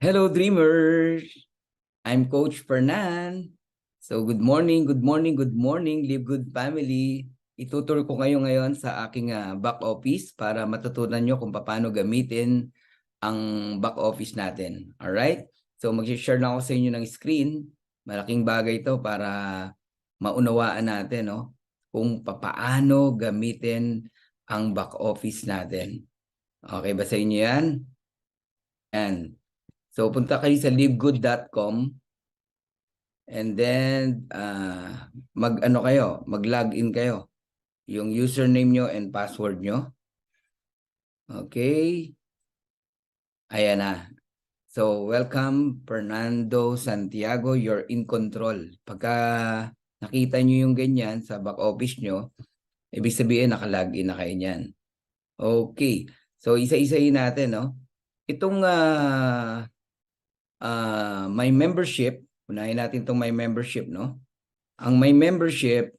Hello, dreamers! I'm Coach Fernan. So, good morning, good morning, good morning, Live Good family. Ituturo ko kayo ngayon sa aking back office para matutunan nyo kung paano gamitin ang back office natin. Alright? So, mag-share lang ako sa inyo ng screen. Malaking bagay ito para maunawaan natin kung paano gamitin ang back office natin. Okay ba sa inyo yan? And so, punta kayo sa livegood.com and then mag-login kayo. Yung username nyo and password nyo. Okay. Ayan na. So, welcome Fernando Santiago, you're in control. Pagka nakita nyo yung ganyan sa back office nyo, ibig sabihin nakalogin na kayo niyan. Okay. So, isa-isahin natin, no? Itong my membership, unahin natin itong my membership, no? Ang my membership,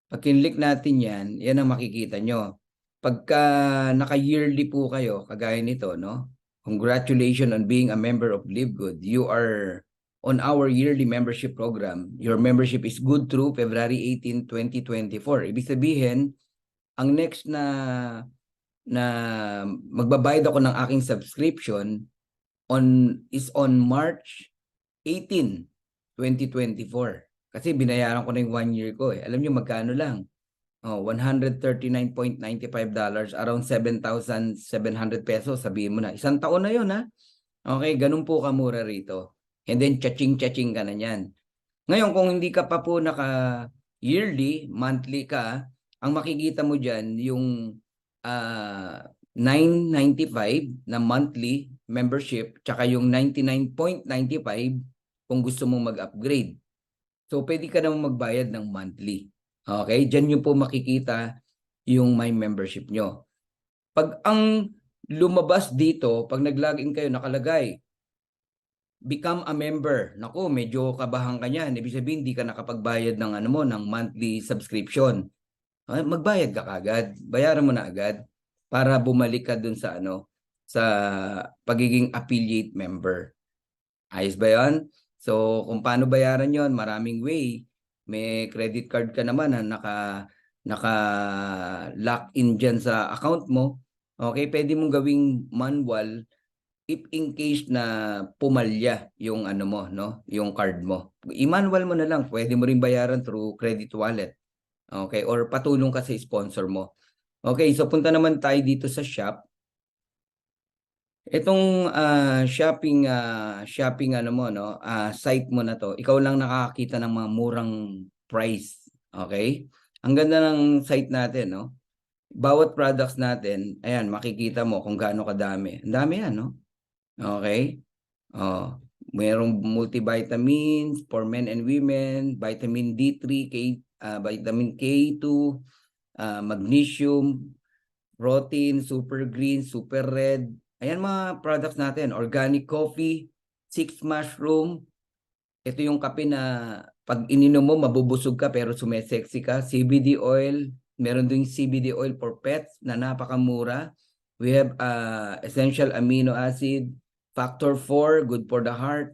pag kinlik natin yan, yan ang makikita nyo. Pagka naka-yearly po kayo, kagaya nito, no? Congratulations on being a member of Live Good. You are on our yearly membership program. Your membership is good through February 18, 2024. Ibig sabihin, ang next na magbabayad ako ng aking subscription is on March 18, 2024. Kasi binayaran ko na yung 1 year ko eh. Alam nyo magkano lang? $139.95, around 7,700 pesos. Sabihin mo na, isang taon na yun ha. Okay, ganun po kamura rito. And then chaching-chaching ka na yan. Ngayon, kung hindi ka pa po naka-yearly, monthly ka, ang makikita mo dyan, yung $9.95 na monthly membership, tsaka yung $99.95 kung gusto mong mag-upgrade. So, pwede ka naman magbayad ng monthly. Okay? Diyan nyo po makikita yung my membership nyo. Pag ang lumabas dito, pag nag-login kayo, nakalagay, become a member. Naku, medyo kabahan ka niyan. Ibig sabihin, hindi ka nakapagbayad ng ng monthly subscription. Magbayad ka kagad. Bayaran mo na agad para bumalik ka dun sa sa pagiging affiliate member. Ayos ba 'yon? So, kung paano bayaran 'yon, maraming way. May credit card ka naman na naka-lock in diyan sa account mo. Okay, pwede mong gawing manual if in case na pumalya yung mo, no? Yung card mo. I-manual mo na lang. Pwede mo rin bayaran through credit wallet. Okay, or patulong ka sa sponsor mo. Okay, so punta naman tayo dito sa shop. Itong shopping site mo na to, ikaw lang nakakakita ng mga murang price. Okay? Ang ganda ng site natin, no? Bawat products natin, ayan, makikita mo kung gaano kadami. Ang dami yan, no? Okay? Oh, mayroong multivitamins for men and women, vitamin D3, vitamin K2, magnesium, protein, super green, super red. Ayan mga products natin. Organic coffee, 6 mushroom. Ito yung kape na pag ininom mo, mabubusog ka pero sumesexy ka. CBD oil. Meron din CBD oil for pets na napakamura. We have essential amino acid. Factor 4, good for the heart.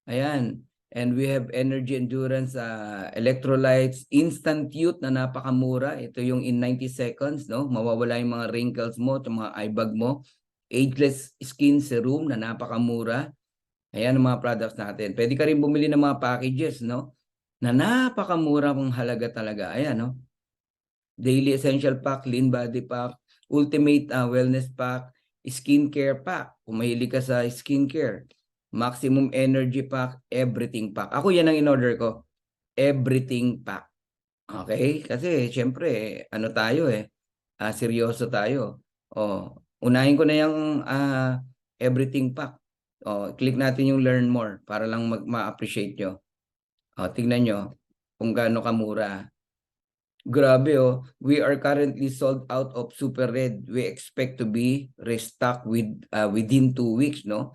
Ayan. And we have energy endurance, electrolytes, instant youth na napakamura. Ito yung in 90 seconds, no? Mawawala yung mga wrinkles mo, mga eye bag mo. Ageless Skin Serum na napakamura. Ayan ang mga products natin. Pwede ka rin bumili ng mga packages, no? Na napakamura mong halaga talaga. Ayan, no? Daily Essential Pack, Lean Body Pack, Ultimate Wellness Pack, Skincare Pack. Kung mahilig ka sa skincare. Maximum Energy Pack, Everything Pack. Ako yan ang in-order ko. Everything Pack. Okay? Kasi, syempre, tayo seryoso tayo. Unahin ko na yung Everything Pack. Click natin yung Learn More para lang ma-appreciate nyo. Tingnan nyo kung gaano kamura. Grabe we are currently sold out of Super Red. We expect to be restocked within 2 weeks, no?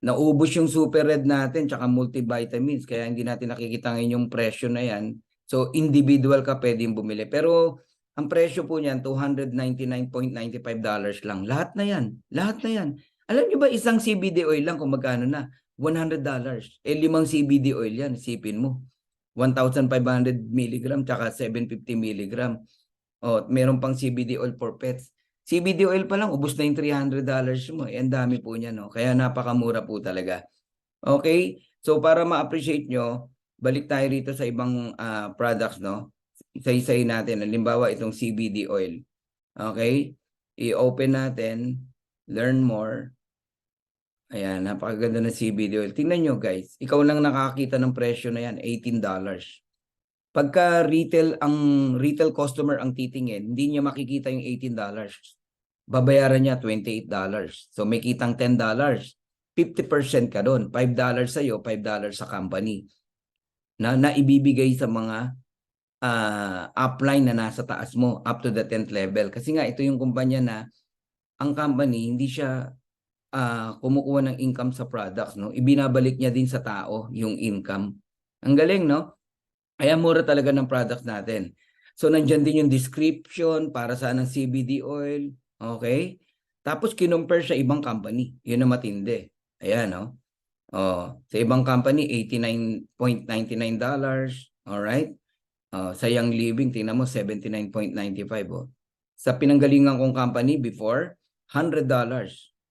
Naubos yung Super Red natin tsaka multivitamins kaya hindi natin nakikita ngayon yung presyo na yan. So individual ka pwedeng bumili. Pero ang presyo po niyan $299.95 lang. Lahat na yan. Lahat na yan. Alam niyo ba isang CBD oil lang kung magkano na? $100. Eh, 5 CBD oil yan. Sipin mo. 1,500 milligram tsaka 750 milligram. O, meron pang CBD oil for pets. CBD oil pa lang, ubos na yung $300 mo. Eh, ang dami po niya, no? Kaya napakamura po talaga. Okay? So, para ma-appreciate nyo, balik tayo rito sa ibang products, no? Isa-isayin natin. Halimbawa, itong CBD oil. Okay? I-open natin. Learn more. Ayan, napakaganda ng CBD oil. Tingnan nyo guys, ikaw lang nakakita ng presyo na yan, $18. Pagka retail customer ang titingin, hindi niya makikita yung $18. Babayaran niya $28. So may kitang $10. 50% ka doon. $5 sa'yo, $5 sa company. Na ibibigay sa mga upline na nasa taas mo, up to the 10th level. Kasi nga, ito yung kumpanya na ang company, hindi siya kumukuha ng income sa products, no? Ibinabalik niya din sa tao yung income. Ang galing, no? Kaya mura talaga ng products natin. So, nandyan din yung description para saan ang CBD oil. Okay? Tapos, kinumpare sa ibang company. Yun ang matindi. Ayan, no? Oh, sa ibang company, $89.99. Alright? Sa Young Living, tingnan mo, 79.95. Oh. Sa pinanggalingan kong company before, $100.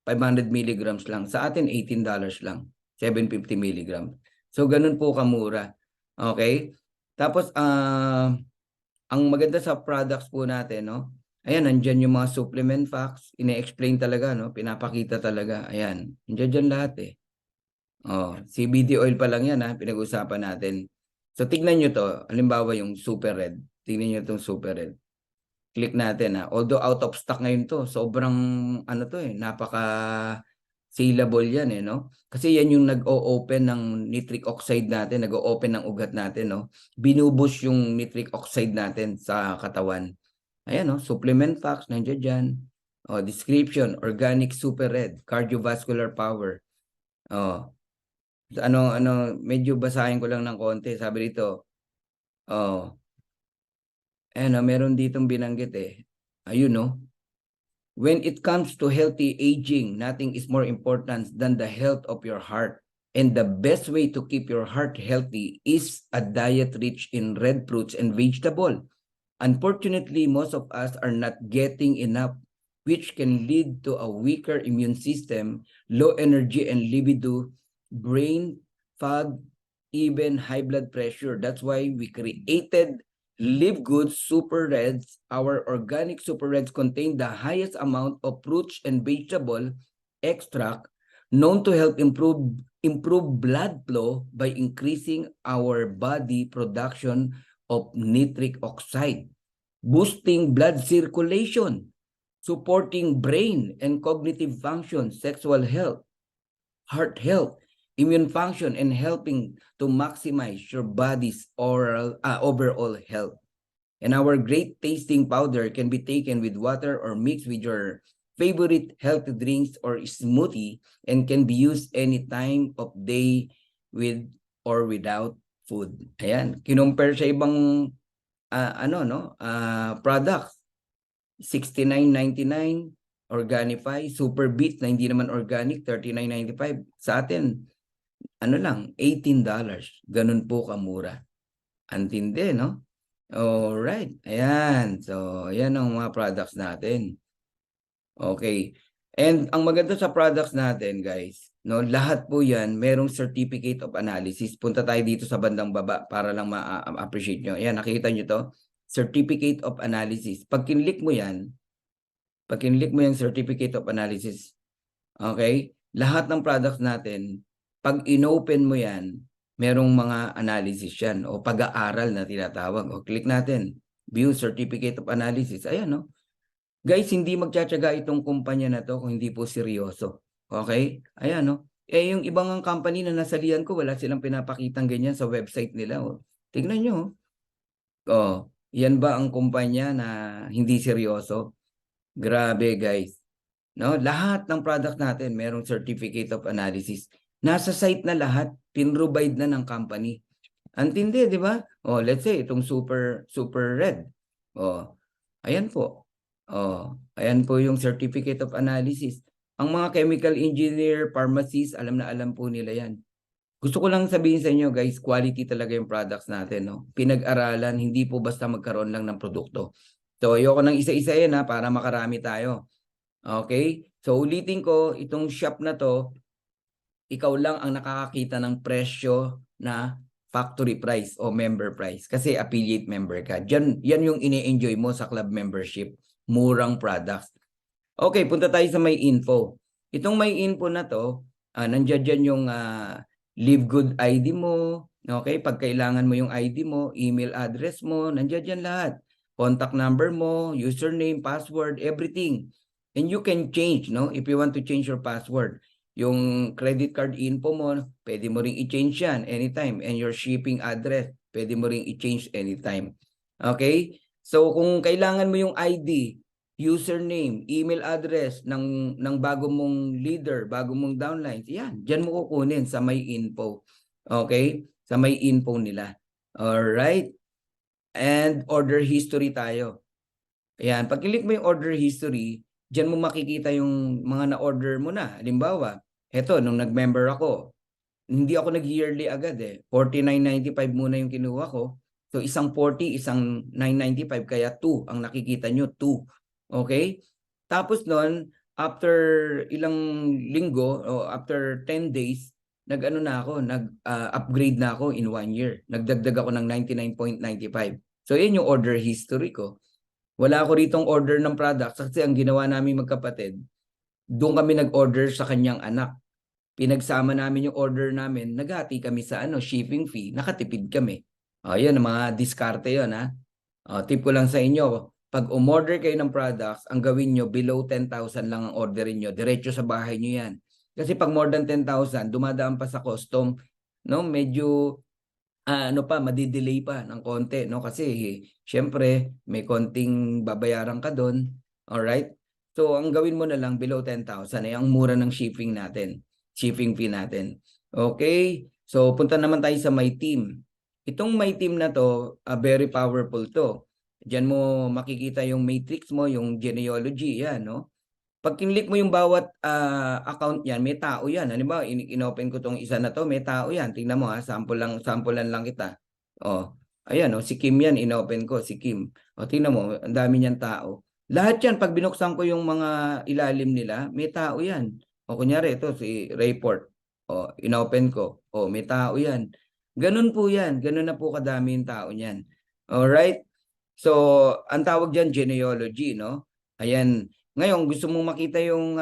500 milligrams lang. Sa atin, $18 lang. 750 milligrams. So, ganun po kamura. Okay? Tapos, ang maganda sa products po natin, no? Ayan, nandyan yung mga supplement facts. Ine-explain talaga, no? Pinapakita talaga. Ayan. Nandyan dyan lahat eh. CBD oil pa lang yan, ha? Pinag-usapan natin. So, tignan nyo to. Halimbawa yung Super Red. Tignan nyo itong Super Red. Click natin, ha? Although out of stock ngayon to, sobrang, ano to eh, napaka saleable yan eh, no? Kasi yan yung nag-o-open ng nitric oxide natin, nag-o-open ng ugat natin, no? Binubus yung nitric oxide natin sa katawan. Ayan, no? Supplement facts, nandiyan dyan. Description, organic super red, cardiovascular power. Medyo basahin ko lang ng konti. Sabi dito, meron ditong binanggit eh. Ayun, no? When it comes to healthy aging, nothing is more important than the health of your heart. And the best way to keep your heart healthy is a diet rich in red fruits and vegetable. Unfortunately, most of us are not getting enough, which can lead to a weaker immune system, low energy and libido, brain fog, even high blood pressure. That's why we created Live Good Super Reds. Our organic Super Reds contain the highest amount of fruits and vegetable extract known to help improve blood flow by increasing our body production of nitric oxide, boosting blood circulation, supporting brain and cognitive function, sexual health, heart health, immune function, and helping to maximize your body's overall health. And our great tasting powder can be taken with water or mixed with your favorite healthy drinks or smoothie and can be used any time of day with or without food. Ayan, kinumpare sa ibang products. $69.99, Organifi, Super Beat na hindi naman organic, $39.95. Sa atin, $18. Ganun po kamura. Antindi, no? Alright. Ayan. So, ayan ang mga products natin. Okay. And ang maganda sa products natin, guys, no, lahat po 'yan merong certificate of analysis. Punta tayo dito sa bandang baba para lang ma-appreciate nyo. Ayan, nakita nyo to? Certificate of analysis. Pag kinlik mo 'yan, yung certificate of analysis, okay? Lahat ng products natin, pag inopen mo 'yan, merong mga analysis 'yan o pag-aaral na tinatawag. O click natin, view certificate of analysis. Ayan, no? Guys, hindi magtsatsaga itong kumpanya na to kung hindi po seryoso. Okay? Ayan, no? Yung ibang company na nasalihan ko, wala silang pinapakitang ganyan sa website nila. Oh. Tignan nyo. Yan ba ang kumpanya na hindi seryoso? Grabe, guys. No? Lahat ng product natin, merong certificate of analysis. Nasa site na lahat, pinrovide na ng company. Antindi, di ba? Let's say, itong super red. Ayan po. Ayan po yung certificate of analysis. Ang mga chemical engineer, pharmacist, alam na alam po nila yan. Gusto ko lang sabihin sa inyo guys, quality talaga yung products natin. No? Pinag-aralan, hindi po basta magkaroon lang ng produkto. So ayoko nang isa-isa yan ha, para makarami tayo. Okay? So ulitin ko, itong shop na to, ikaw lang ang nakakakita ng presyo na factory price o member price kasi affiliate member ka. Yan yung ini-enjoy mo sa club membership. Murang products. Okay, punta tayo sa may info. Itong may info na to, nandiyan dyan yung Live Good ID mo. Okay, pag kailangan mo yung ID mo, email address mo, nandiyan dyan lahat. Contact number mo, username, password, everything. And you can change, no? If you want to change your password. Yung credit card info mo, pwede mo ring i-change yan anytime. And your shipping address, pwede mo ring i-change anytime. Okay? So kung kailangan mo yung ID, username, email address ng bago mong leader, bago mong downlines, yan, diyan mo kukunin sa may info. Okay? Sa may info nila. Alright? And order history tayo. Ayan, pag click mo yung order history, diyan mo makikita yung mga na-order mo na. Halimbawa, eto, nung nag-member ako, hindi ako nag-yearly agad eh. 49.95 muna yung kinuha ko. So isang 40, isang 9.95 kaya 2 ang nakikita nyo, 2. Okay? Tapos noon, after ilang linggo o after 10 days, nag-ano na ako, nag-upgrade na ako in 1 year. Nagdagdag ako ng 99.95. So yan yung order history ko. Wala ako ritong order ng products kasi ang ginawa namin magkapatid, doon kami nag-order sa kanyang anak. Pinagsama namin yung order namin, naghati kami sa shipping fee, nakatipid kami. Yun, mga diskarte yun ha. Tip ko lang sa inyo, pag umorder kayo ng products, ang gawin nyo, below 10,000 lang ang orderin nyo. Diretso sa bahay nyo yan. Kasi pag more than 10,000, dumadaan pa sa custom, no? Medyo madidelay pa ng konti, no? Kasi syempre may konting babayaran ka doon. All right? So ang gawin mo na lang below 10,000 ay ang mura ng shipping natin. Shipping fee natin. Okay? So punta naman tayo sa My Team. Itong My Team na to, very powerful to. Diyan mo makikita yung matrix mo, yung genealogy, yan, no? Pag kinlik mo yung bawat account yan, may tao yan. Halimbawa, inopen ko tong isa na to, may tao yan. Tingnan mo ha, sampulan lang kita. Ayan si Kim yan, inopen ko, si Kim. Tingnan mo, ang dami niyan tao. Lahat yan, pag binuksan ko yung mga ilalim nila, may tao yan. Kunyari, ito si Rayport. Inopen ko. May tao yan. Ganun po yan. Ganun na po kadami yung tao niyan. Alright? So, ang tawag dyan, genealogy, no? Ayan. Ngayon, gusto mong makita yung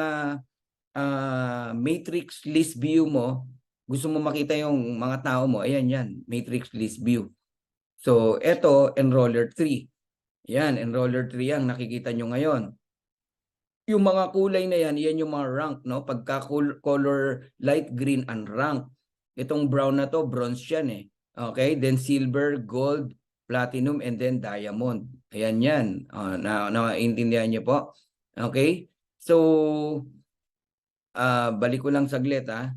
matrix list view mo, gusto mong makita yung mga tao mo, ayan yan, matrix list view. So, eto, enroller 3. Yan, enroller 3 yan, nakikita nyo ngayon. Yung mga kulay na yan, yan yung mga rank, no? Pagka color light green ang rank. Itong brown na to, bronze yan eh. Okay, then silver, gold, platinum, and then diamond. Ayan yan. Naintindihan nyo po? Okay? So, balik ko lang saglit ha.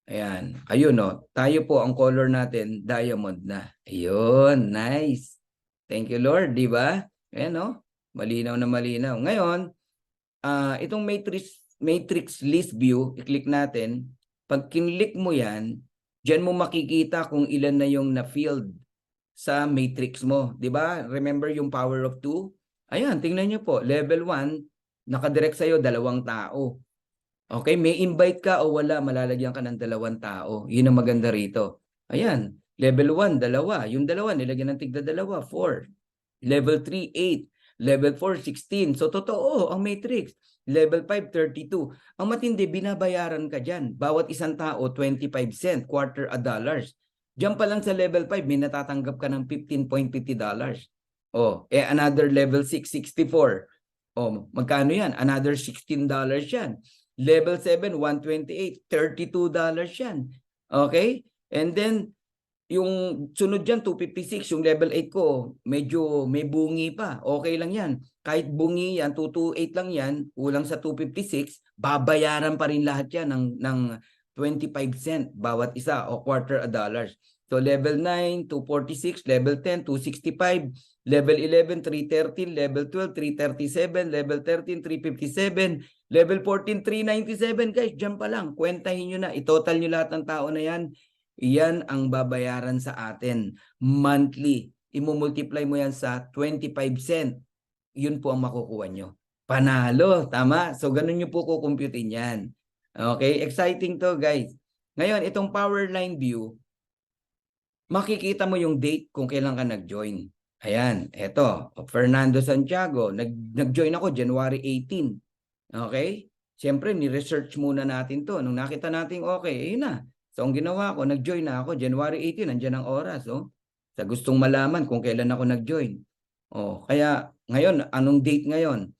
Ayan. Ayun no. Tayo po ang color natin, diamond na. Ayun. Nice. Thank you Lord. Di ba? Ayan no. Malinaw na malinaw. Ngayon, itong matrix list view, i-click natin. Pag kinlik mo yan, dyan mo makikita kung ilan na yung na-filled sa matrix mo. Di ba? Remember yung power of 2? Ayan, tingnan nyo po. Level 1, nakadirect sa'yo 2 tao. Okay, may invite ka o wala, malalagyan ka ng 2 tao. Yun ang maganda rito. Ayan, level 1, 2. Yung 2, nilagyan ng tigda 2, 4. Level 3, 8. Level 4, 16. So, totoo ang matrix. Level 5, 32. Ang matindi, binabayaran ka dyan. Bawat isang tao, 25 cent, quarter $1. Diyan pa lang sa level 5, may natatanggap ka ng $15.50. Another level 6, 64. Magkano yan? Another $16 yan. Level 7, 128, $32 yan. Okay? And then, yung sunod dyan, 256. Yung level 8 ko, medyo may bungi pa. Okay lang yan. Kahit bungi yan, 228 lang yan, kulang sa 256, babayaran pa rin lahat yan ng 25 cent bawat isa o quarter $1. So level 9, 246, level 10, 265, level 11, 313, level 12, 337, level 13, 357, Level 14, 397 guys, dyan pa lang. Kwentahin nyo na, itotal nyo lahat ng tao na yan. Yan ang babayaran sa atin monthly. Imumultiply mo yan sa 25 cent. Yun po ang makukuha nyo. Panalo, tama? So ganun nyo po kukumputin yan. Okay, exciting to guys. Ngayon, itong power line view, makikita mo yung date kung kailan ka nag-join. Ayan, eto, Fernando Santiago, nag-join ako January 18. Okay? Siyempre, ni-research muna natin to. Nung nakita natin, okay, ayun na. So, ang ginawa ko, nag-join na ako January 18, nandiyan ang oras. Oh. Sa gustong malaman kung kailan ako nag-join. Oh, kaya, ngayon, anong date ngayon?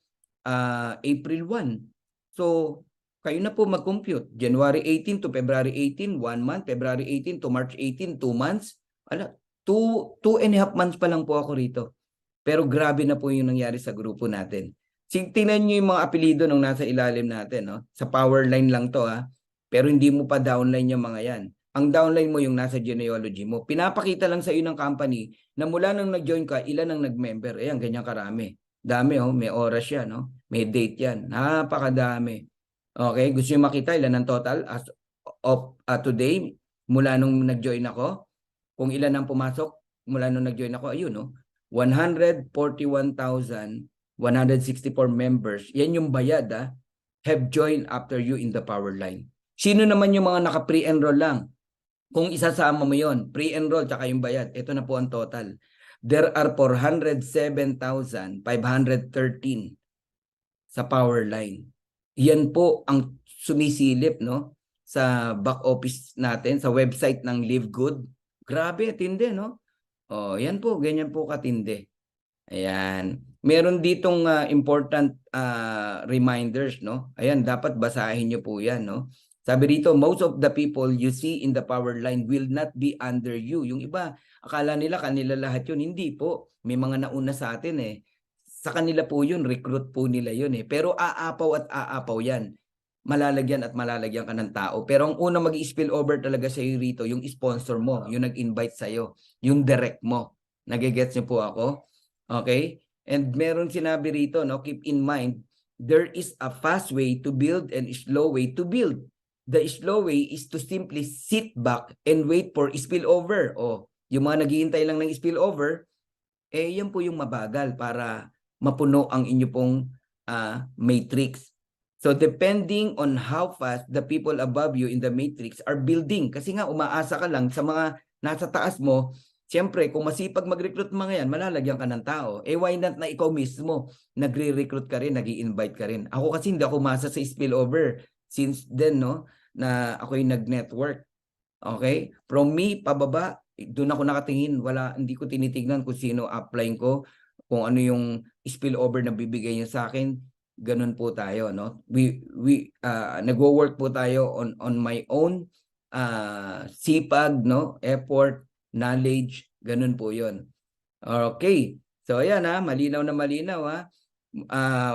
April 1. So, kayo na po mag-compute. January 18 to February 18, 1 month. February 18 to March 18, 2 months. Ala, 2.5 months pa lang po ako rito. Pero grabe na po yung nangyari sa grupo natin. Tingnan nyo yung mga apelido nung nasa ilalim natin. No? Sa power line lang to. Ha? Pero hindi mo pa downline yung mga yan. Ang downline mo yung nasa genealogy mo. Pinapakita lang sa iyo ng company na mula nung nag-join ka, ilan ang nag-member. Ayan, ganyan karami. Dami, oh. May oras yan. No? May date yan. Napakadami. Okay, gusto nyo makita ilan ang total as of today mula nung nag-join ako? Kung ilan ang pumasok mula nung nag-join ako, ayun, no? 141,164 members. Yan yung bayad, have joined after you in the power line. Sino naman yung mga naka-pre-enroll lang? Kung isasama mo yon, pre-enroll tsaka yung bayad, ito na po ang total. There are 407,513 sa power line. Yan po ang sumisilip, no? Sa back office natin, sa website ng Live Good. Grabe, tindi, no? Oh, yan po, ganyan po katindi. Ayan. Meron ditong important reminders, no? Ayan, dapat basahin nyo po yan, no? Sabi dito, most of the people you see in the power line will not be under you. Yung iba, akala nila kanila lahat yun. Hindi po. May mga nauna sa atin eh. Sa kanila po yun, recruit po nila yun eh. Pero aapaw at aapaw yan. Malalagyan at malalagyan ka ng tao. Pero ang unang mag-spill over talaga sa iyo rito, yung sponsor mo, yung nag-invite sa'yo, yung direct mo. Nagigets niyo po ako? Okay? And meron sinabi rito, no, keep in mind, there is a fast way to build and a slow way to build. The slow way is to simply sit back and wait for spillover. O, yung mga naghihintay lang ng spillover, eh yan po yung mabagal para mapuno ang inyo pong matrix. So depending on how fast the people above you in the matrix are building, kasi nga umaasa ka lang sa mga nasa taas mo, siyempre kung masipag mag-recruit mga yan, malalagyan ka ng tao. Eh why not na ikaw mismo nagre-recruit ka rin, nag-i-invite ka rin. Ako kasi hindi ako umasa sa spillover since then, no, na ako'y nag-network. Okay? From me, pababa, doon ako nakatingin. Hindi ko tinitignan kung sino applying ko, kung ano yung spillover na bibigay niya sa akin. Ganun po tayo, no? Nagwo-work po tayo on my own sipag, no? Effort, knowledge, ganun po 'yon. Okay. So ayan malinaw na malinaw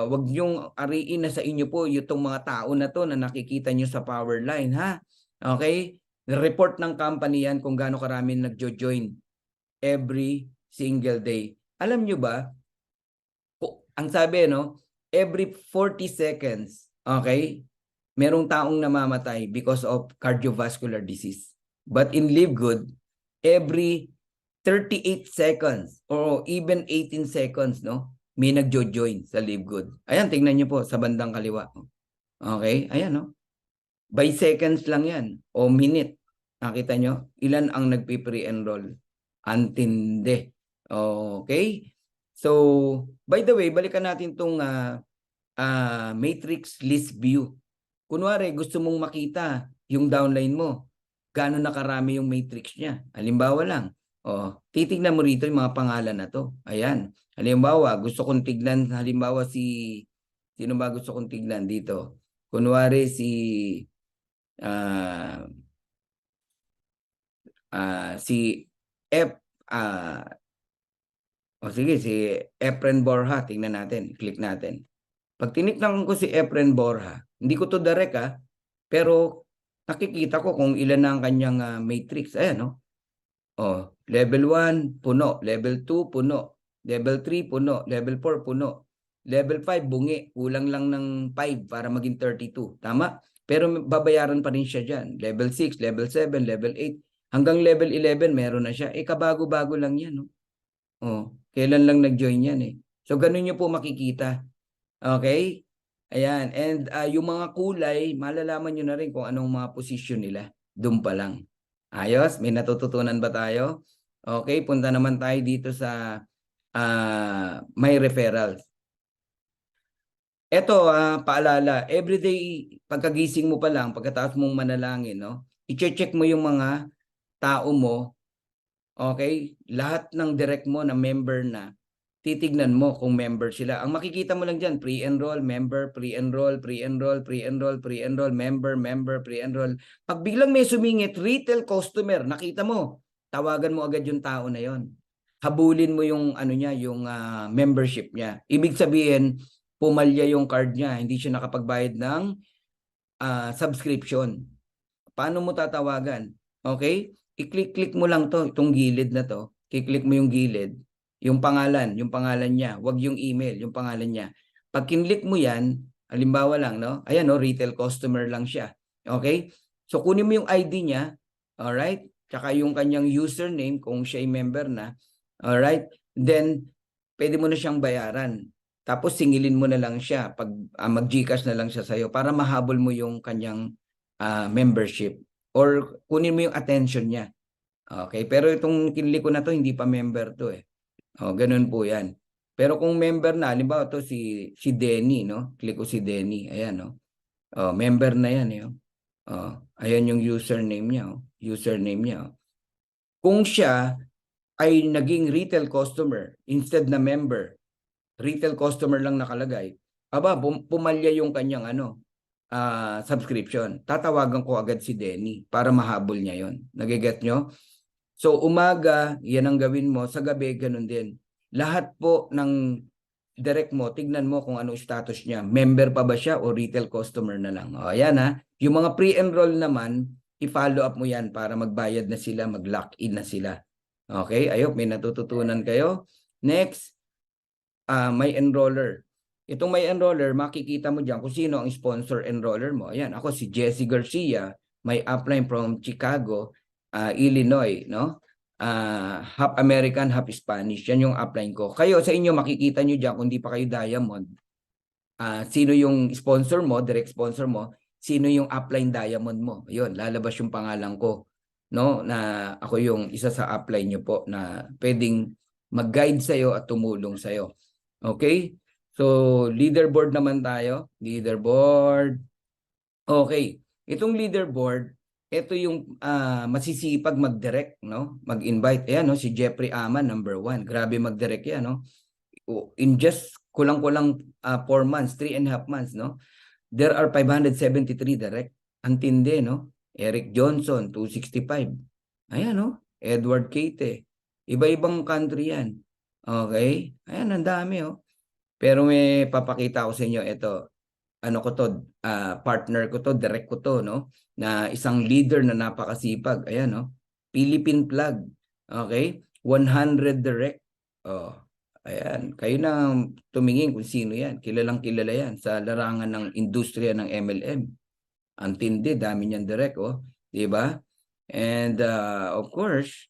wag niyong ariin na sa inyo po itong mga tao na to na nakikita niyo sa power line, ha? Okay? Report ng company yan kung gaano karami nagjo-join every single day. Alam niyo ba, ang sabi, no, every 40 seconds, okay, merong taong namamatay because of cardiovascular disease. But in Live Good, every 38 seconds or even 18 seconds, no, may nagjo-join sa Live Good. Ayan, tingnan niyo po sa bandang kaliwa. Okay, ayan, no. By seconds lang yan o minute. Nakita nyo? Ilan ang nagpi-pre-enroll? Antindi. Okay? So, by the way, balikan natin itong matrix list view. Kunwari, gusto mong makita yung downline mo. Gaano nakarami yung matrix niya. Halimbawa lang. Titignan mo rito yung mga pangalan na to. Ayan. Halimbawa, gusto kong tignan, halimbawa sino ba gusto kong tignan dito? Kunwari si sige, si Efren Borja, tingnan natin, click natin. Pag tiniknan ko si Efren Borja, hindi ko to direct pero nakikita ko kung ilan na ang kanyang matrix. Ayan, no? Level 1, puno. Level 2, puno. Level 3, puno. Level 4, puno. Level 5, bungi. Kulang lang ng 5 para maging 32. Tama? Pero babayaran pa rin siya dyan. Level 6, level 7, level 8. Hanggang level 11, meron na siya. Kabago-bago lang yan. No? Kailan lang nag-join yan eh. So, ganun nyo po makikita. Okay? Ayan. And yung mga kulay, malalaman nyo na rin kung anong mga posisyon nila. Doon pa lang. Ayos? May natututunan ba tayo? Okay, punta naman tayo dito sa may referrals. Ito, paalala, everyday pagkagising mo pa lang, pagkatapos mong manalangin, no? I-check mo yung mga tao mo, okay? Lahat ng direct mo na member na, titignan mo kung member sila. Ang makikita mo lang dyan, pre-enroll, member, pre-enroll, pre-enroll, pre-enroll, pre-enroll, member, member, pre-enroll. Pag biglang may sumingit, retail customer, nakita mo, tawagan mo agad yung tao na yon. Habulin mo yung ano niya, yung membership niya. Ibig sabihin, pumalya yung card niya, hindi siya nakapagbayad ng subscription. Paano mo tatawagan? Okay? I-click-click mo lang to, itong gilid na to. I-click mo yung gilid, yung pangalan niya, wag yung email, yung pangalan niya. Pag kinlik mo yan, halimbawa lang, no? Ayan, no, retail customer lang siya. Okay? So, kunin mo yung ID niya, alright? Tsaka yung kanyang username, kung siya ay member na, alright? Then, pwede mo na siyang bayaran. Tapos, singilin mo na lang siya pag mag-GCash na lang siya sa'yo para mahabol mo yung kanyang membership or kunin mo yung attention niya. Okay, pero itong kinili ko na to hindi pa member to eh. Ganun po 'yan. Pero kung member na, halimbawa to si Denny, no? Click ko si Denny. Ayan, no. Member na 'yan eh. Ayan yung username niya, username niya. Kung siya ay naging retail customer instead na member, retail customer lang nakalagay, pumalya yung kanyang subscription. Tatawagan ko agad si Denny para mahabol niya yon. Nagiget nyo? So umaga, yan ang gawin mo. Sa gabi, ganun din. Lahat po ng direct mo, tignan mo kung ano status niya. Member pa ba siya o retail customer na lang? Ayan ha. Yung mga pre-enroll naman, i-follow up mo yan para magbayad na sila, mag-lock in na sila. Okay? Ayok, may natututunan kayo. Next, may enroller. Itong may enroller, makikita mo dyan kung sino ang sponsor enroller mo. Ayan, ako si Jesse Garcia, may upline from Chicago, Illinois, no? Half American, half Spanish. Yan yung upline ko. Kayo, sa inyo, makikita nyo dyan kung di pa kayo Diamond. Sino yung sponsor mo, direct sponsor mo, sino yung upline Diamond mo. Ayun, lalabas yung pangalan ko. No? Na ako yung isa sa upline nyo po na pwedeng mag-guide sa'yo at tumulong sa'yo. Okay? So, leaderboard naman tayo. Leaderboard. Okay. Itong leaderboard, ito yung masisipag mag-direct, no? Mag-invite. Ayan, no? Si Jeffrey Aman, number 1. Grabe mag-direct yan, no? In just kulang-kulang 4 months, 3.5 months, no? There are 573 direct. Ang tindi, no? Eric Johnson, 265. Ayan, no? Edward Keite. Iba-ibang country yan. Okay? Ayan, ang dami, oh. Pero may papakita ko sa inyo ito. Ano ko to, partner ko to, direct ko to, no? Na isang leader na napakasipag. Ayan, no? Philippine Plug. Okay? 100 direct. Ayan. Kayo na tumingin kung sino yan. Kilalang kilala yan sa larangan ng industriya ng MLM. Ang tindi, dami niyan direct, oh. 'Di ba? And of course,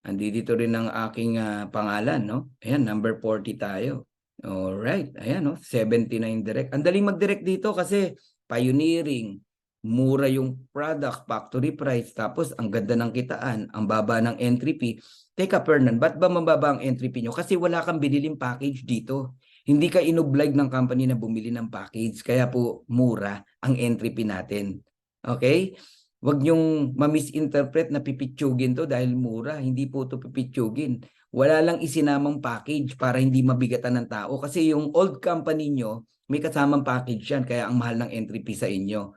andito rin ang aking pangalan, no? Ayan, number 40 tayo. Alright, ayan, no? 79 direct. Ang daling mag-direct dito kasi pioneering, mura yung product, factory price, tapos ang ganda ng kitaan, ang baba ng entry fee. Teka, Fernan, ba't ba mababa ang entry fee nyo? Kasi wala kang biniling package dito. Hindi ka inoblige ng company na bumili ng package, kaya po mura ang entry fee natin. Okay? Huwag niyong ma-misinterpret na pipitsugin to dahil mura. Hindi po to pipitsugin. Wala lang isinamang package para hindi mabigatan ng tao. Kasi yung old company nyo, may kasamang package yan. Kaya ang mahal ng entry fee sa inyo.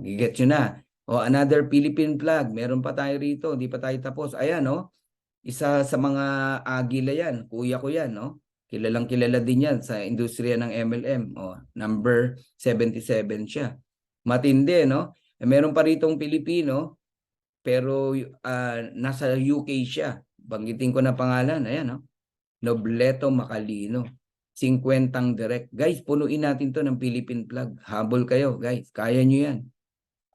Get nyo na. Another Philippine Plug. Meron pa tayo rito. Hindi pa tayo tapos. Ayan, no? Isa sa mga agila yan. Kuya ko yan, no? Kilalang kilala din yan sa industriya ng MLM. Number 77 siya. Matindi, no? Meron pa ritong Pilipino, pero nasa UK siya. Banggitin ko na pangalan. Ayan, no? Nobleto Macalino. 50 direct. Guys, punuin natin to ng Philippine flag. Habol kayo, guys. Kaya nyo yan.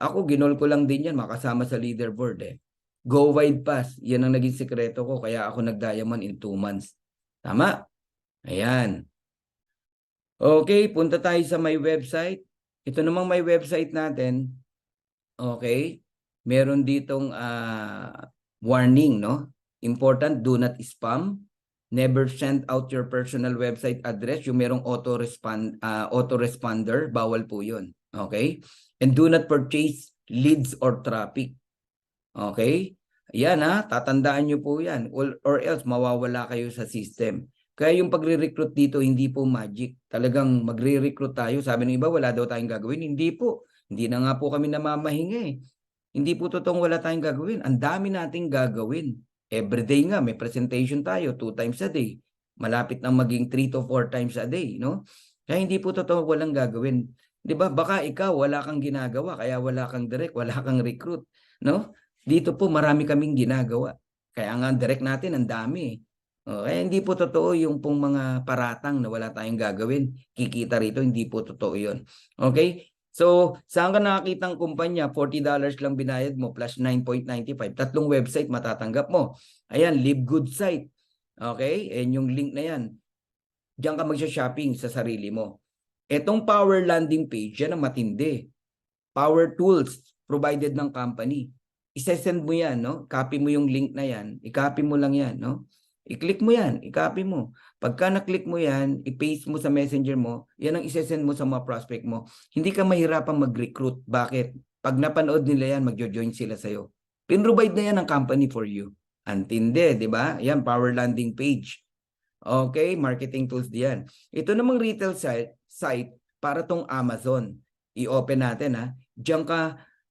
Ako, ginol ko lang din yan, makasama sa leaderboard eh. Go wide pass, yan ang naging sekreto ko, kaya ako nag-diamond in 2 months. Tama? Ayan. Okay, punta tayo sa my website. Ito namang my website natin. Okay. Meron ditong warning, no? Important, do not spam. Never send out your personal website address. Yung merong autoresponder, bawal po yun. Okay? And do not purchase leads or traffic. Okay? Yan ha, tatandaan nyo po yan. Or else, mawawala kayo sa system. Kaya yung pagre-recruit dito, hindi po magic. Talagang magre-recruit tayo. Sabi ng iba, wala daw tayong gagawin. Hindi po. Hindi na nga po kami namamahinga eh. Hindi po totoong wala tayong gagawin. Ang dami nating gagawin. Everyday nga, may presentation tayo 2 times a day. Malapit na maging 3 to 4 times a day, no? Kaya hindi po totoo walang gagawin. 'Di ba? Baka ikaw wala kang ginagawa, kaya wala kang direct, wala kang recruit, no? Dito po marami kaming ginagawa. Kaya nga direct natin ang dami. Kaya hindi po totoo yung pong mga paratang na wala tayong gagawin. Kikita rito, hindi po totoo 'yon. Okay? So, saan ka nakakita ng kumpanya? $40 lang binayad mo plus 9.95. 3 website matatanggap mo. Ayan, Live Good site. Okay? And yung link na yan. Diyan ka magsha-shopping sa sarili mo. Etong Power Landing page, yan ang matindi. Power Tools provided ng company. I-send mo yan, no? Copy mo yung link na yan. I-copy mo lang yan, no? I-click mo yan, i-copy mo. Pagka na-click mo yan, i-paste mo sa messenger mo, yan ang i-send mo sa mga prospect mo. Hindi ka mahirapang mag-recruit. Bakit? Pag napanood nila yan, mag-join sila sa'yo. Pin-provide na yan ang company for you. Antindi, di ba? Yan, Power Landing page. Okay, marketing tools diyan. Ito namang retail site para tong Amazon. I-open natin ha.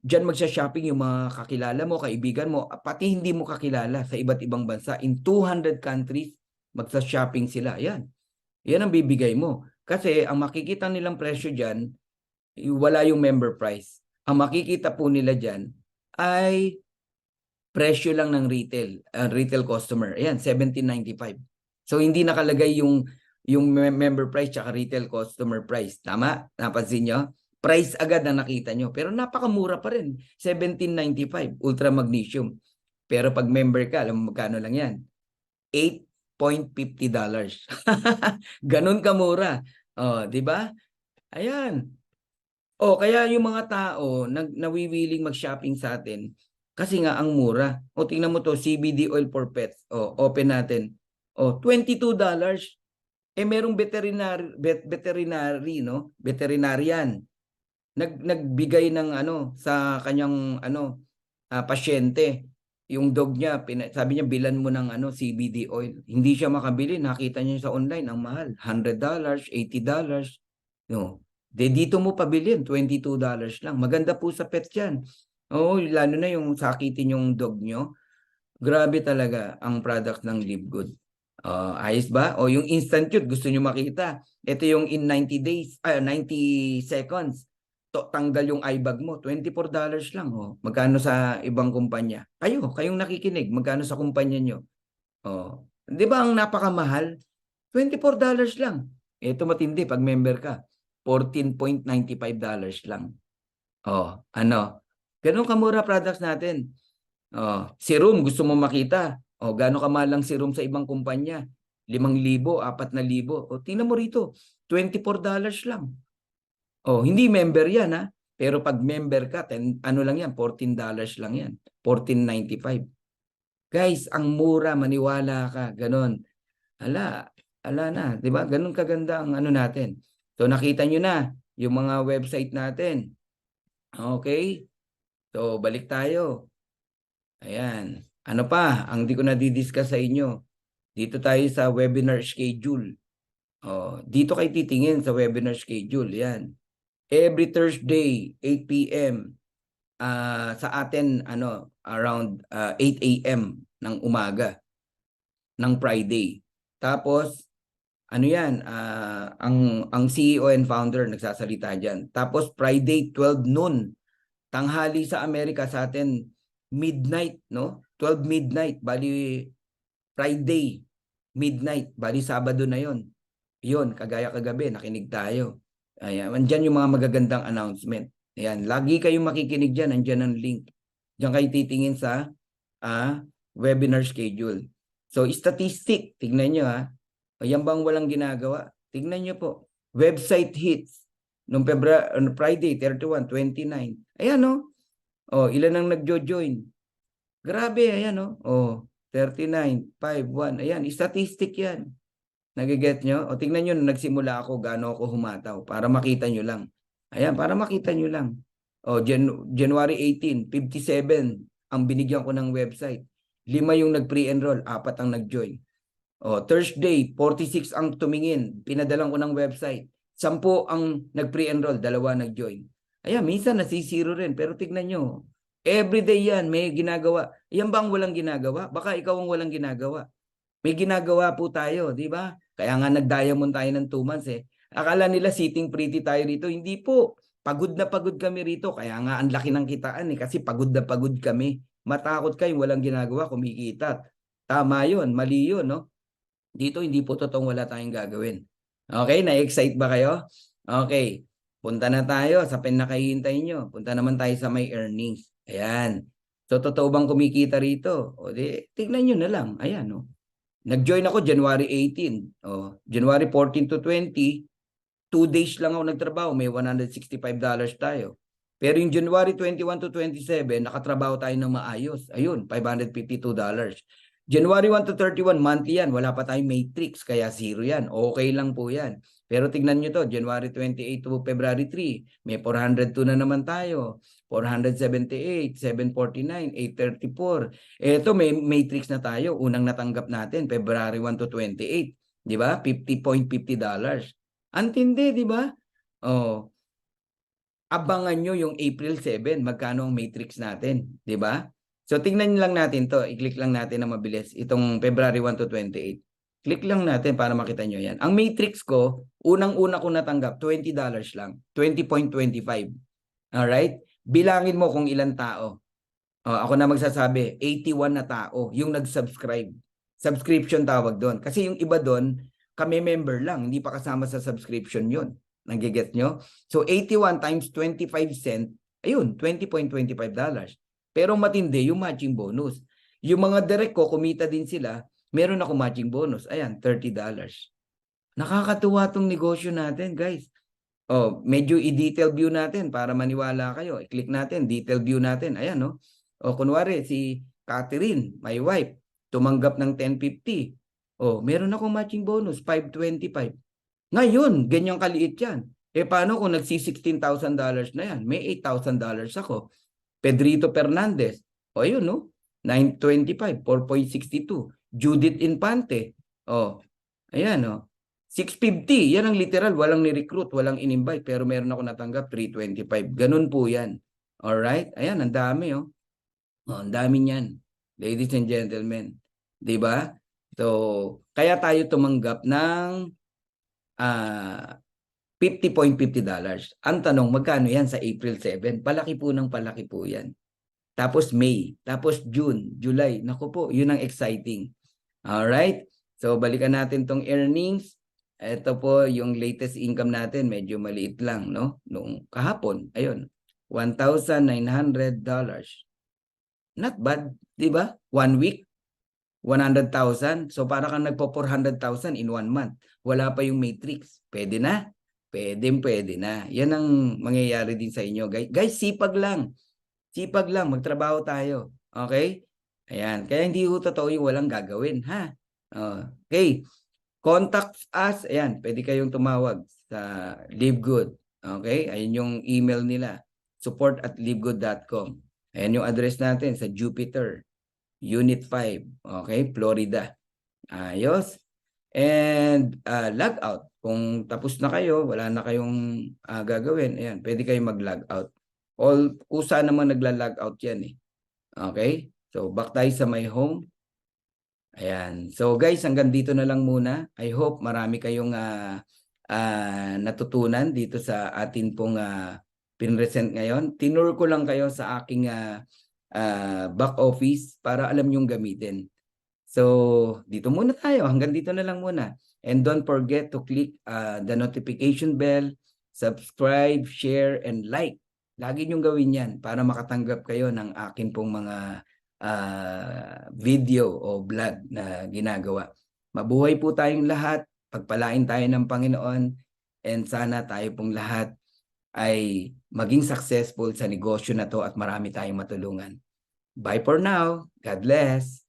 Diyan magsha-shopping yung mga kakilala mo, kaibigan mo, pati hindi mo kakilala sa iba't ibang bansa. In 200 countries, magsa-shopping sila. Yan. Yan ang bibigay mo. Kasi ang makikita nilang presyo diyan, wala yung member price. Ang makikita po nila diyan ay presyo lang ng retail customer. Ayan, $17.95. So hindi nakalagay yung member price at retail customer price. Tama? Napansin nyo? Price agad na nakita nyo. Pero napakamura pa rin. $17.95 Ultra Magnesium. Pero pag member ka, alam mo magkano lang yan? $8.50. Ganun kamura. Oh, di ba? Ayan. Oh, kaya yung mga tao nawiwiling mag-shopping sa atin kasi nga ang mura. O tingnan mo to, CBD oil for pets. O open natin. O $22. Merong veterinary, no? Veterinarian. Nagbigay ng sa kanyang pasyente. Yung dog niya, sabi niya bilan mo ng CBD oil. Hindi siya makabili, nakita niya sa online ang mahal, $100, $80. No. Dito mo pabilin, $22 lang. Maganda po sa pets 'yan. Oo, lalo na yung sakitin yung dog nyo. Grabe talaga ang product ng Live Good. Ayos ba? O yung instant cute, gusto nyo makita. Ito yung in 90 days, 90 seconds. Tanggal yung eye bag mo, $24 lang. Magkano sa ibang kumpanya? Kayong nakikinig, magkano sa kumpanya nyo? Di ba ang napakamahal? $24 lang. Ito matindi pag member ka. $14.95 lang. Ganun kamura products natin. Serum, gusto mo makita? Gano'ng kamahal lang serum sa ibang kumpanya? 5,000, 4,000. Tingnan mo rito, $24 lang. Hindi member yan ha. Pero pag member ka, lang yan, $14 lang yan. $14.95. Guys, ang mura, maniwala ka, ganon. Ala na, 'di ba? Ganun kaganda ang natin. So nakita nyo na yung mga website natin. Okay? So balik tayo. Ayan. Ano pa? Ang di ko na di-discuss sa inyo. Dito tayo sa webinar schedule. Dito kayo titingin sa webinar schedule. Yan. Every Thursday, 8 p.m. Sa atin, around 8 a.m. ng umaga ng Friday. Tapos, yan, ang CEO and founder nagsasalita dyan. Tapos, Friday, 12 noon. Tanghali sa Amerika, sa atin, midnight, no? 12 midnight, bali Friday, midnight, bali Sabado na yon. Yun, kagaya kagabi, nakinig tayo. Ayan, andyan yung mga magagandang announcement. Ayan, lagi kayong makikinig dyan, andyan ang link. Diyan kayo titingin sa webinar schedule. So, statistic, tignan nyo Ayan bang walang ginagawa? Tignan nyo po. Website hits noong Friday, 31, 29. Ayan ilan ang nagjo-join? Grabe, ayan 39, 5, 1. Ayan, statistic yan. Nagiget nyo? O tingnan nyo, nagsimula ako, gaano ako humataw. Para makita nyo lang. Ayan, para makita nyo lang. January 18, 57 ang binigyan ko ng website. 5 yung nag-pre-enroll, 4 ang nag-join. Thursday, 46 ang tumingin. Pinadalang ko ng website. 10 ang nag-pre-enroll, 2 nag-join. Ayan, minsan nasisiro rin. Pero tignan nyo, everyday yan, may ginagawa. Yan ba ang walang ginagawa? Baka ikaw ang walang ginagawa. May ginagawa po tayo, di ba? Kaya nga nag-diamond tayo ng 2 months Akala nila sitting pretty tayo rito. Hindi po. Pagod na pagod kami rito. Kaya nga ang laki ng kitaan kasi pagod na pagod kami. Matakot kayo, walang ginagawa, kumikita. Tama yun, mali yun, no? Dito hindi po totoong wala tayong gagawin. Okay, na-excite ba kayo? Okay, punta na tayo sa pinakahihintay nyo. Punta naman tayo sa may earnings. Ayan. So, totoo bang kumikita rito? O di, tignan nyo na lang. Ayan, Nag-join ako January 18. January 14 to 20, 2 days lang ako nagtrabaho. May $165 tayo. Pero yung January 21 to 27, nakatrabaho tayo ng maayos. Ayun, $552. January 1 to 31, monthly yan. Wala pa tayong matrix, kaya zero yan. Okay lang po yan. Pero tignan nyo to, January 28 to February 3, may 402 na naman tayo. 478, 749, 834. Ito, may matrix na tayo. Unang natanggap natin, February 1 to 28. Di ba? $50.50. Antindi, di ba? Abangan nyo yung April 7, magkano ang matrix natin, di ba? So tingnan lang natin to, i-click lang natin na mabilis itong February 1 to 28. Click lang natin para makita nyo yan. Ang matrix ko, unang-una ko natanggap, $20 lang, 20.25. Alright? Bilangin mo kung ilang tao. Ako na magsasabi, 81 na tao yung nag-subscribe. Subscription tawag doon. Kasi yung iba doon, kami member lang, hindi pa kasama sa subscription yun. Nagiget nyo? So 81 times 25 cent, ayun, $20.25. Pero matindi yung matching bonus. Yung mga direct ko, kumita din sila, meron ako matching bonus. Ayan, $30. Nakakatuwa tong negosyo natin, guys. Medyo i-detail view natin para maniwala kayo. I-click natin, detail view natin. Ayan, kunwari, si Catherine, my wife, tumanggap ng 1050. Meron akong matching bonus, 525. Ngayon, ganyang kaliit yan. Paano kung nagsi $16,000 na yan? May $8,000 ako. Pedrito Fernandez. Ayun, 925, 4.62. Judith Infante. Ayan, 650. Yan ang literal. Walang ni-recruit, walang in-invite. Pero meron ako natanggap, 325. Ganun po yan. Alright? Ayan, ang dami, ang dami niyan. Ladies and gentlemen. Diba? So, kaya tayo tumanggap ng $50.50. Ang tanong, magkano yan sa April 7? Palaki po ng palaki po yan. Tapos May, tapos June, July. Naku po, yun ang exciting. Alright? So, balikan natin tong earnings. Ito po yung latest income natin. Medyo maliit lang, no? Noong kahapon, ayun, $1,900. Not bad, di ba? 1 week, 100,000. So, para kang nagpo 400,000 in 1 month. Wala pa yung matrix. Pwede na? Pwede na. Yan ang mangyayari din sa inyo. Guys, sipag lang. Sipag lang. Magtrabaho tayo. Okay? Ayan. Kaya hindi ko totoo yung walang gagawin. Ha? Okay. Contact us. Ayan. Pwede kayong tumawag sa LiveGood. Okay? Ayan yung email nila. support@livegood.com. Ayan yung address natin sa Jupiter. Unit 5. Okay? Florida. Ayos. And log out. Kung tapos na kayo, wala na kayong gagawin, ayan, pwede kayong mag-log out. Kusa naman nagla-log out yan eh. Okay? So, back tayo sa my home. Ayan. So, guys, hanggang dito na lang muna. I hope marami kayong natutunan dito sa atin pong pinresent ngayon. Tinur ko lang kayo sa aking back office para alam nyong gamitin. So, dito muna tayo. Hanggang dito na lang muna. And don't forget to click the notification bell, subscribe, share, and like. Lagi niyong gawin yan para makatanggap kayo ng akin pong mga video o vlog na ginagawa. Mabuhay po tayong lahat. Pagpalain tayo ng Panginoon. And sana tayo pong lahat ay maging successful sa negosyo na to at marami tayong matulungan. Bye for now. God bless.